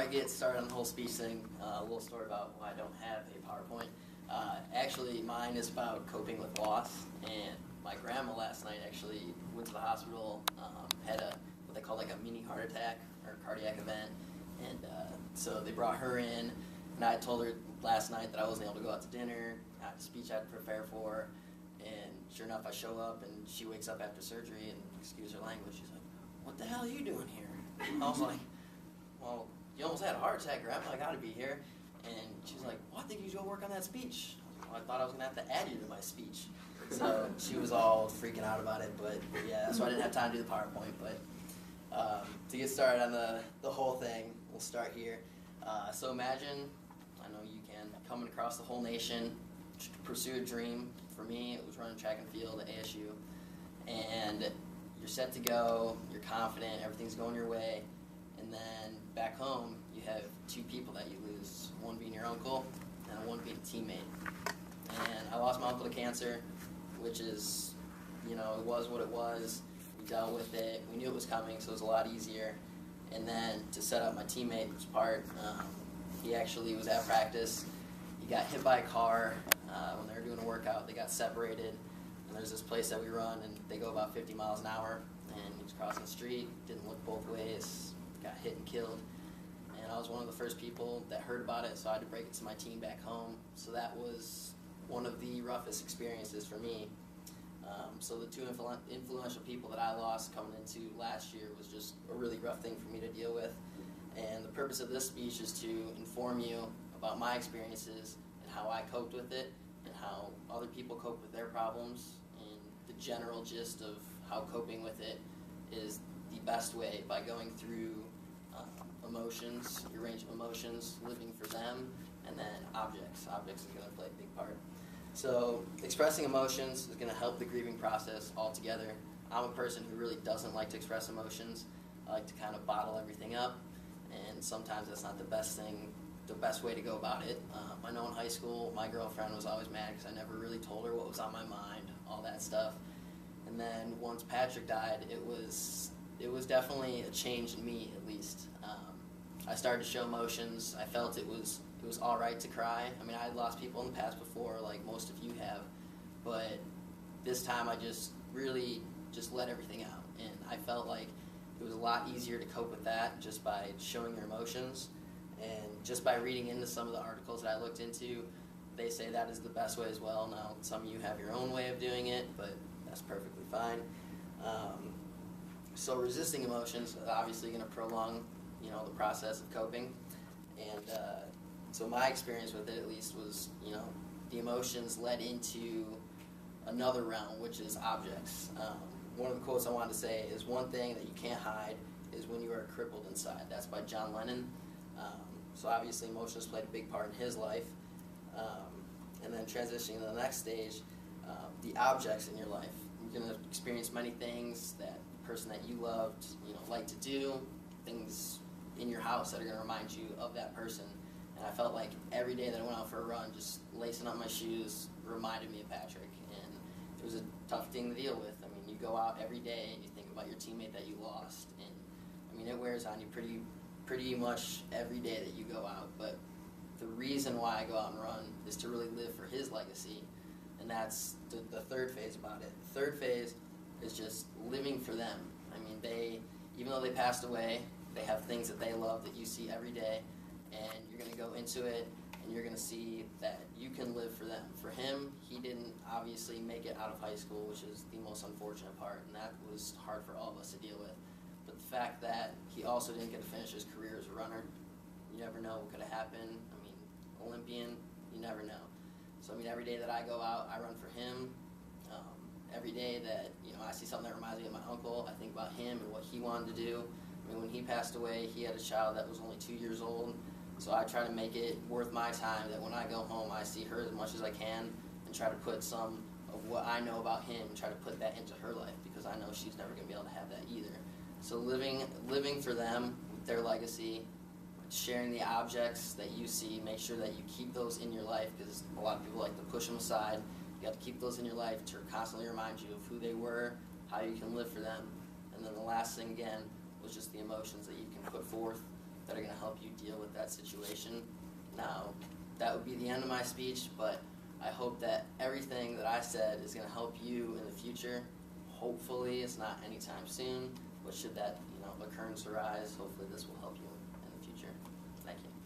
I get started on the whole speech thing, a little story about why I don't have a PowerPoint. Actually, mine is about coping with loss, and my grandma last night actually went to the hospital, had what they call like a mini heart attack or cardiac event, and so they brought her in, and I told her last night that I wasn't able to go out to dinner. I had a speech I had to prepare for, and sure enough, I show up, and she wakes up after surgery, and excuse her language, she's like, "What the hell are you doing here?" I was like, "Well, you almost had a heart attack, Grandma. I got to be here." And she's like, "Well, I think you should go work on that speech." I was like, "Well, I thought I was going to have to add you to my speech." So she was all freaking out about it, but yeah, so I didn't have time to do the PowerPoint. But to get started on the whole thing, we'll start here. So imagine, I know you can, coming across the whole nation to pursue a dream. For me, it was running track and field at ASU. And you're set to go, you're confident, everything's going your way. And then back home, you have two people that you lose, one being your uncle and one being a teammate. And I lost my uncle to cancer, which is, it was what it was. We dealt with it. We knew it was coming, so it was a lot easier. And then to set up my teammate's part, he actually was at practice. He got hit by a car when they were doing a workout. They got separated. And there's this place that we run, and they go about 50 miles an hour. And he was crossing the street, didn't look both ways, got hit and killed. And I was one of the first people that heard about it, so I had to break it to my team back home. So that was one of the roughest experiences for me. So the two influential people that I lost coming into last year was just a really rough thing for me to deal with. And the purpose of this speech is to inform you about my experiences and how I coped with it and how other people cope with their problems, and the general gist of how coping with it is the best way by going through emotions, your range of emotions, living for them, and then objects. Objects is going to play a big part. So expressing emotions is going to help the grieving process altogether. I'm a person who really doesn't like to express emotions. I like to kind of bottle everything up, and sometimes that's not the best thing, the best way to go about it. I know in high school, my girlfriend was always mad because I never really told her what was on my mind, all that stuff. And then once Patrick died, it was definitely a change in me, at least. I started to show emotions. I felt it was all right to cry. I mean, I had lost people in the past before, like most of you have, but this time I just really just let everything out, and I felt like it was a lot easier to cope with that just by showing your emotions, and just by reading into some of the articles that I looked into, they say that is the best way as well. Now, some of you have your own way of doing it, but that's perfectly fine. So resisting emotions is obviously going to prolong, the process of coping, and so my experience with it, at least, was, the emotions led into another realm, which is objects. One of the quotes I wanted to say is, "One thing that you can't hide is when you are crippled inside." That's by John Lennon. So obviously emotions played a big part in his life. And then transitioning to the next stage, the objects in your life. You're going to experience many things that the person that you loved, liked to do, things in your house that are going to remind you of that person. And I felt like every day that I went out for a run, just lacing up my shoes reminded me of Patrick. And it was a tough thing to deal with. I mean, you go out every day and you think about your teammate that you lost. And, I mean, it wears on you pretty much every day that you go out. But the reason why I go out and run is to really live for his legacy. And that's the third phase about it. The third phase is just living for them. I mean, even though they passed away, they have things that they love that you see every day. And you're going to go into it, and you're going to see that you can live for them. For him, he didn't obviously make it out of high school, which is the most unfortunate part, and that was hard for all of us to deal with. But the fact that he also didn't get to finish his career as a runner, you never know what could have happened. I mean, Olympian, you never know. So, I mean, every day that I go out, I run for him. Every day that, I see something that reminds me of my uncle, I think about him and what he wanted to do. I mean, when he passed away, he had a child that was only 2 years old. So I try to make it worth my time that when I go home, I see her as much as I can and try to put some of what I know about him and try to put that into her life, because I know she's never going to be able to have that either. So living for them, their legacy, sharing the objects that you see, make sure that you keep those in your life, because a lot of people like to push them aside. You got to keep those in your life to constantly remind you of who they were, how you can live for them. And then the last thing, again, was just the emotions that you can put forth that are going to help you deal with that situation. Now, that would be the end of my speech, but I hope that everything that I said is going to help you in the future. Hopefully, it's not anytime soon, but should that occurrence arise, hopefully this will help you in the future. Thank you.